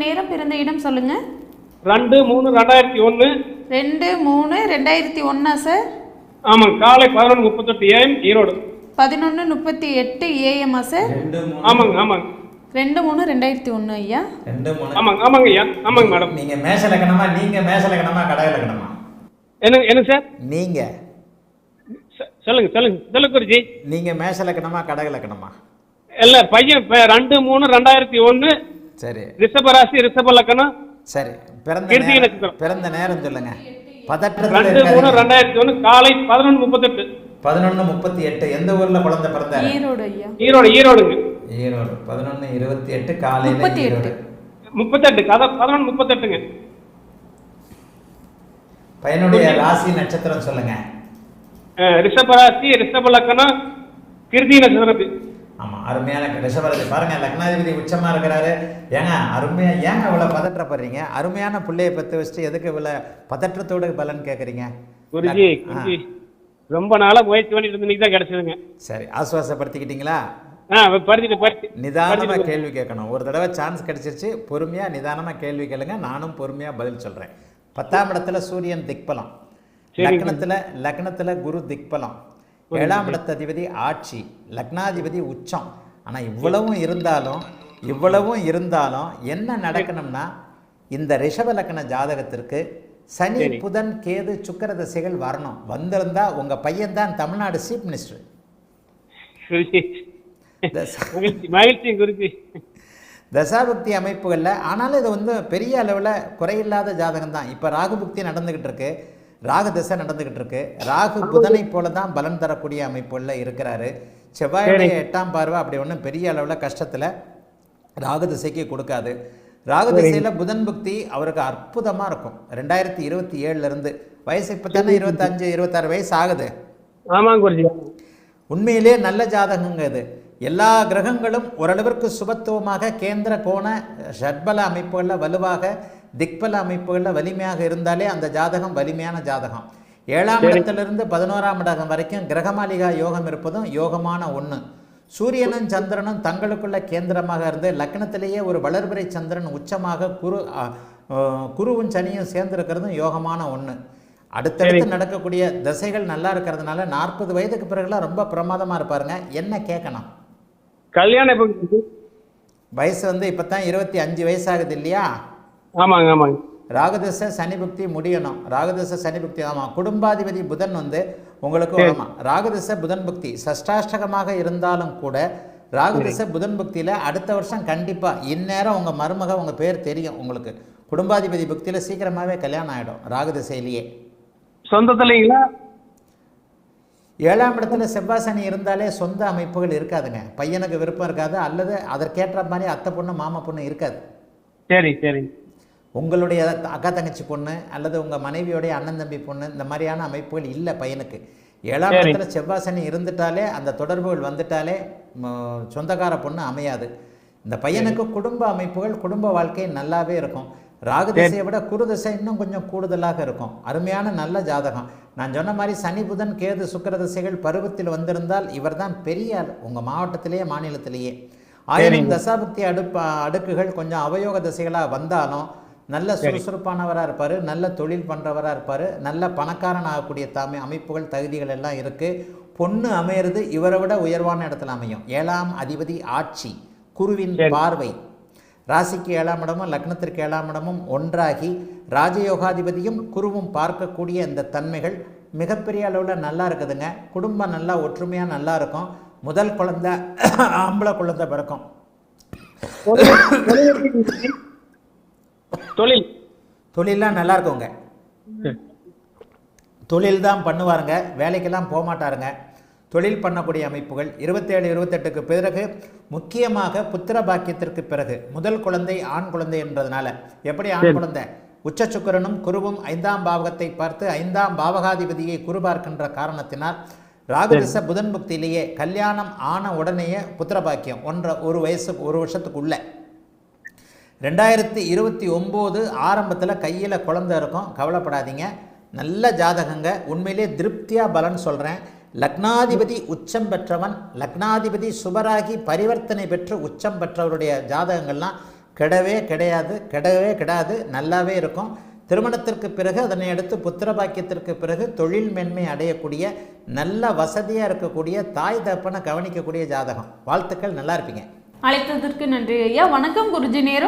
நேரம், பிறந்த இடம் சொல்லுங்க. 2/3/2001. 2/3/2001 சார்? ஆமாங்க. காலை 11:38 AM ஈரோடு. 11:38 AM sir? ஆமாங்க ஆமாங்க. 2/3/2001 ஐயா. ஆமாங்க ஆமாங்க ஐயா. ஆமாங்க மேடம். நீங்க மேஷ லக்னமா, நீங்க மேஷ லக்னமா கடக லக்னமா? என்ன சார்? நீங்க சொல்லுங்க சொல்லுங்க சொல்லுங்க குருஜி. நீங்க மேஷ லக்னமா கடக லக்னமா? இல்ல பையன் 2/3/2001. சரி. ரிஷப ராசி, ரிஷப லக்னம். சரி. பிறந்த நேரம் சொல்லுங்க. 2/3/2001 காலை 11:38. 11:38. எந்த ஊர்ல குழந்தை பிறந்தாரு? ஈரோடு ஐயா. ஈரோடுங்க. ஈரோடு. 11:28 காலையில 38. 38 11:38ங்க. பையனுடைய ராசி நட்சத்திரம் சொல்லுங்க. ரிஷப ராசி, ரிஷப லக்னம், கிருத்திகை நட்சத்திரம். ஆமா, அருமையான ரிஷபராசி. பாருங்க, லக்னாதிபதி உச்சமா இருக்கிறாரு. ஏங்க அருமையா, ஏங்க இவ்வளவு பதற்றப்படுறீங்க? அருமையான பிள்ளைய பத்து வச்சுட்டு எதுக்கு இவ்வளவு பதற்றத்தோட பலன் கேட்குறீங்க? குருஜி ரொம்ப நாளா முயற்சி பண்ணிட்டு இருந்தீங்க தான் கிடைச்சதுங்க. சரி, ஆசுவாசப்படுத்திக்கிட்டீங்களா? நிதானமா கேள்வி கேட்கணும். ஒரு தடவை சான்ஸ் கிடைச்சிருச்சு. பொறுமையா நிதானமா கேள்வி கேளுங்க, நானும் பொறுமையா பதில் சொல்றேன். 10ஆம் இடத்துல சூரியன் திக்பலம், லக்னத்துல குரு திக்பலம், 7ஆம் இடத்த அதிபதி ஆட்சி, லக்னாதிபதி உச்சம். ஆனா இவ்வளவும் இருந்தாலும் என்ன நடக்கணும்னா, இந்த ரிஷப லக்ன ஜாதகத்திற்கு சனி புதன் கேது சுக்கிர திசைகள் வரணும். வந்திருந்தா உங்க பையன் தான் தமிழ்நாடு சீஃப் மினிஸ்டர். தசாபக்தி அமைப்புகளில். ஆனாலும் இது பெரிய அளவில் குறையில்லாத ஜாதகம் தான். இப்போ ராகு புக்தி நடந்துக்கிட்டு இருக்கு, ராகு திசை நடந்துக்கிட்டு இருக்கு. ராகு புதனை போல தான் பலன் தரக்கூடிய அமைப்புகளில் இருக்கிறாரு. செவ்வாயுடைய 8ஆம் பார்வை அப்படி ஒன்றும் பெரிய அளவில் கஷ்டத்தில் ராகு திசைக்கு கொடுக்காது. ராகு திசையில் புதன் புக்தி அவருக்கு அற்புதமாக இருக்கும். 2027 வயசு இப்போ தானே 25 26 வயசு ஆகுது. உண்மையிலே நல்ல ஜாதகங்க இது. எல்லா கிரகங்களும் ஓரளவிற்கு சுபத்துவமாக கேந்திர கோண ஷட்பல அமைப்புகளில் வலுவாக, திக்பல அமைப்புகளில் வலிமையாக இருந்தாலே அந்த ஜாதகம் வலிமையான ஜாதகம். 7ஆம் இடத்திலிருந்து 11ஆம் இடம் வரைக்கும் கிரகமாளிகா யோகம் இருப்பதும் யோகமான ஒன்று. சூரியனும் சந்திரனும் தங்களுக்குள்ள கேந்திரமாக இருந்து லக்னத்திலேயே ஒரு வளர்பிறை சந்திரன் உச்சமாக குருவும் சனியும் சேர்ந்திருக்கிறதும் யோகமான ஒன்று. அடுத்தடுத்து நடக்கக்கூடிய தசைகள் நல்லா இருக்கிறதுனால 40 வயதுக்கு பிறகுலாம் ரொம்ப பிரமாதமாக இருப்பாருங்க. என்ன கேட்கணும்? கல்யாணம் வயசு இப்பதான் 25 வயசாகுது இல்லையா? ஆமாங்க ஆமாங்க. ராகுதசை சனி புக்தி முடியணும். ராகுதசை சனி புக்தி. ஆமாம், குடும்பாதிபதி புதன் உங்களுக்கு ஆமாம் ராகுதசை புதன் புக்தி சஷ்டாஷ்டகமாக இருந்தாலும் கூட ராகுதசை புதன் புக்தியில் அடுத்த வருஷம் கண்டிப்பாக இந்நேரம் உங்கள் மருமக உங்கள் பேர் தெரியும் உங்களுக்கு. குடும்பாதிபதி புக்தியில் சீக்கிரமாகவே கல்யாணம் ஆகிடும் ராகுதசையிலேயே. சொந்தத்தில்லைங்களா? 7ஆம் இடத்துல செவ்வாய் சனி இருந்தாலே சொந்த அமைப்புகள் இருக்காதுங்க. பையனுக்கு விருப்பம் இருக்காது, அல்லது அதற்கேற்ற மாதிரி அத்தை பொண்ணு மாமா பொண்ணு இருக்காது. சரி சரி. உங்களுடைய அக்கா தங்கச்சி பொண்ணு அல்லது உங்கள் மனைவியோடைய அண்ணன் தம்பி பொண்ணு இந்த மாதிரியான அமைப்புகள் இல்லை பையனுக்கு. 7ஆம் இடத்துல செவ்வாய் சனி இருந்துட்டாலே அந்த தொடர்புகள் வந்துட்டாலே சொந்தக்கார பொண்ணு அமையாது. இந்த பையனுக்கு குடும்ப அமைப்புகள் குடும்ப வாழ்க்கை நல்லாவே இருக்கும். ராகு திசையை விட குரு திசை இன்னும் கொஞ்சம் கூடுதலாக இருக்கும். அருமையான நல்ல ஜாதகம். நான் சொன்ன மாதிரி சனி புதன் கேது சுக்கிர திசைகள் பருவத்தில் வந்திருந்தால் இவர் தான் பெரிய உங்கள் மாவட்டத்திலேயே மாநிலத்திலேயே. ஆயிரம் தசாபக்தி அடுக்குகள் கொஞ்சம் அவயோக திசைகளாக வந்தாலும் நல்ல சுறுசுறுப்பானவராக இருப்பார், நல்ல தொழில் பண்ணுறவராக இருப்பார், நல்ல பணக்காரன் ஆகக்கூடிய அமைப்புகள் தகுதிகள் எல்லாம் இருக்குது. பொண்ணு அமையிறது இவரை விட உயர்வான இடத்துல அமையும். 7ஆம் அதிபதி ஆட்சி, குருவின் பார்வை, ராசிக்கு 7ஆம் இடமும் லக்னத்திற்கு 7ஆம் இடமும் ஒன்றாகி ராஜயோகாதிபதியும் குருவும் பார்க்கக்கூடிய இந்த தன்மைகள் மிகப்பெரிய அளவில் நல்லா இருக்குதுங்க. குடும்பம் நல்லா ஒற்றுமையாக நல்லா இருக்கும். முதல் குழந்தை ஆம்பளை குழந்தை பிறக்கும். தொழிலாம் நல்லா இருக்குங்க. தொழில் தான் பண்ணுவாருங்க, வேலைக்கெல்லாம் போக மாட்டாருங்க. தொழில் பண்ணக்கூடிய அமைப்புகள் 27 28க்கு பிறகு முக்கியமாக புத்திர பாக்கியத்திற்கு பிறகு முதல் குழந்தை ஆண் குழந்தை என்றதுனால எப்படி ஆண் குழந்தை உச்ச சுக்கிரனும் குருவும் 5ஆம் பாவகத்தை பார்த்து 5ஆம் பாவகாதிபதியை குரு பார்க்கின்ற காரணத்தினால் ராகுதிச புதன் புக்தியிலேயே கல்யாணம் ஆன உடனேயே புத்திர பாக்கியம் ஒரு வருஷத்துக்கு உள்ள 2029 ஆரம்பத்தில் கையில் குழந்தை இருக்கும். கவலைப்படாதீங்க, நல்ல ஜாதகங்க. உண்மையிலே திருப்தியாக பலன் சொல்கிறேன். லக்னாதிபதி உச்சம் பெற்றவன், லக்னாதிபதி சுபராகி பரிவர்த்தனை பெற்று உச்சம் பெற்றவருடைய ஜாதகங்கள்லாம் கெடவே கிடாது, நல்லாவே இருக்கும். திருமணத்திற்கு பிறகு அதனை அடுத்து புத்திர பாக்கியத்திற்கு பிறகு தொழில் மேன்மை அடையக்கூடிய நல்ல வசதியாக இருக்கக்கூடிய தாய் தகப்பனை கவனிக்கக்கூடிய ஜாதகம். வாழ்த்துக்கள், நல்லா இருப்பீங்க. அழைத்ததற்கு நன்றி ஐயா. வணக்கம் குருஜி. நேரம்